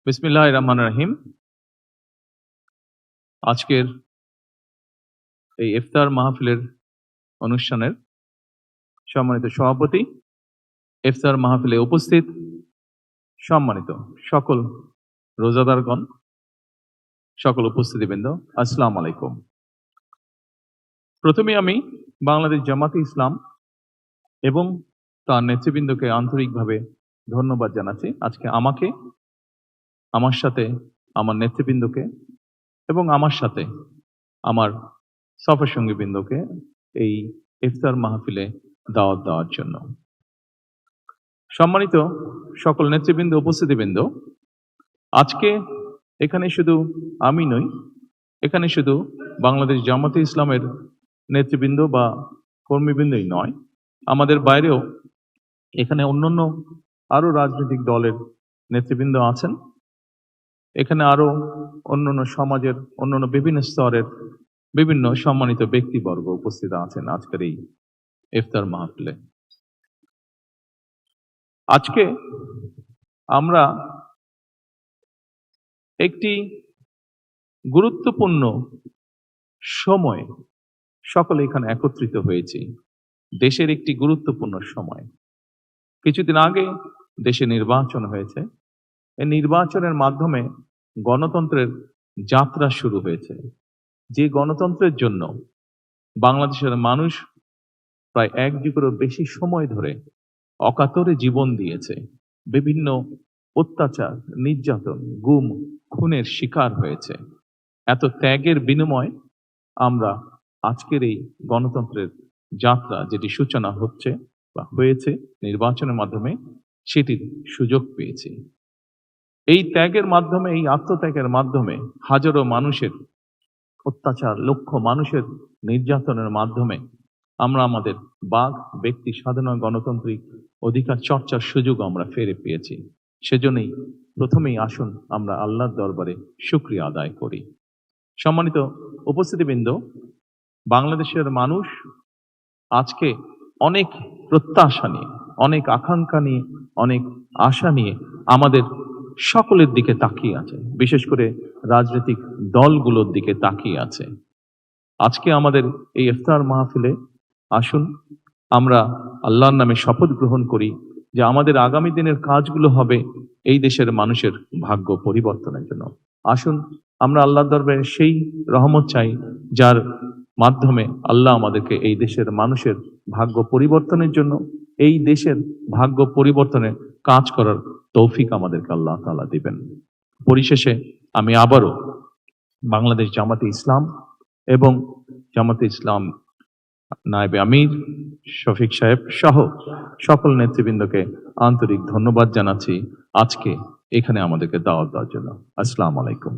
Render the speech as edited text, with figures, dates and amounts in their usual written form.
বিসমিল্লাহির রহমানির রহিম। আজকের এই ইফতার মাহফিলের অনুষ্ঠানের সম্মানিত সভাপতি, ইফতার মাহফিলে উপস্থিত সম্মানিত সকল রোজাদারগণ, সকল উপস্থিতিবৃন্দ, আসসালামু আলাইকুম। প্রথমে আমি বাংলাদেশ জামাতে ইসলাম এবং তার নেতৃবৃন্দকে আন্তরিকভাবে ধন্যবাদ জানাচ্ছি। আজকে আমাকে, আমার সাথে আমার নেতৃবৃন্দকে এবং আমার সাথে আমার সফর সঙ্গীবৃন্দকে এই ইফতার মাহফিলে দাওয়াত দেওয়ার জন্য। সম্মানিত সকল নেতৃবৃন্দ, উপস্থিতিবৃন্দ, আজকে এখানে শুধু আমি নই, এখানে শুধু বাংলাদেশ জামাতে ইসলামের নেতৃবৃন্দ বা কর্মীবৃন্দই নয়, আমাদের বাইরেও এখানে অন্যান্য আরো রাজনৈতিক দলের নেতৃবৃন্দ আছেন। এখানে আরো অন্যান্য সমাজের অন্যান্য বিভিন্ন স্তরের বিভিন্ন সম্মানিত ব্যক্তিবর্গ উপস্থিত আছেন আজকের এই ইফতার মাহফিলে। আজকে আমরা একটি গুরুত্বপূর্ণ সময় সকলে এখানে একত্রিত হয়েছি। দেশের একটি গুরুত্বপূর্ণ সময়। কিছুদিন আগে দেশে নির্বাচন হয়েছে। এই নির্বাচনের মাধ্যমে গণতন্ত্রের যাত্রা শুরু হয়েছে। যে গণতন্ত্রের জন্য বাংলাদেশের মানুষ প্রায় 1 যুগেরও বেশি সময় ধরে অকাতরে জীবন দিয়েছে, বিভিন্ন অত্যাচার, নির্যাতন, গুম, খুনের শিকার হয়েছে। এত ত্যাগের বিনিময় আমরা আজকের এই গণতন্ত্রের যাত্রা, যেটি সূচনা হচ্ছে বা হয়েছে নির্বাচনের মাধ্যমে, সেটির সুযোগ পেয়েছি। এই ত্যাগের মাধ্যমে, এই আত্মত্যাগের মাধ্যমে হাজারো মানুষের অত্যাচার, লক্ষ মানুষের নির্যাতনের মাধ্যমে আমরা আমাদের বাক, ব্যক্তি স্বাধীন গণতান্ত্রিক অধিকার চর্চার সুযোগ আমরা ফিরে পেয়েছি। সেজন্যই প্রথমেই আসুন আমরা আল্লাহর দরবারে শুকরিয়া আদায় করি। সম্মানিত উপস্থিতিবৃন্দ, বাংলাদেশের মানুষ আজকে অনেক প্রত্যাশা নিয়ে, অনেক আকাঙ্ক্ষা নিয়ে, অনেক আশা নিয়ে আমাদের সকলের দিকে তাকিয়ে আছে, বিশেষ করে রাজনৈতিক দলগুলোর দিকে তাকিয়ে আছে। আজকে আমাদের এই ইফতার মাহফিলে আসুন আমরা আল্লাহর নামে শপথ গ্রহণ করি যে আমাদের আগামী দিনের কাজগুলো হবে এই দেশের মানুষের ভাগ্য পরিবর্তনের জন্য। আসুন আমরা আল্লাহর দরবারে সেই রহমত চাই যার মাধ্যমে আল্লাহ আমাদেরকে এই দেশের মানুষের ভাগ্য পরিবর্তনের জন্য, এই দেশের ভাগ্য পরিবর্তনের কাজ করার তৌফিক আমাদেরকে আল্লাহ তাআলা দিবেন। পরিশেষে আমি আবারও বাংলাদেশ জামাতে ইসলাম এবং জামাতে ইসলাম নায়েবে আমির শফিক সাহেব সহ সকল নেতৃবৃন্দকে আন্তরিক ধন্যবাদ জানাচ্ছি আজকে এখানে আমাদেরকে দাওয়াত দেওয়ার জন্য। আসসালামু আলাইকুম।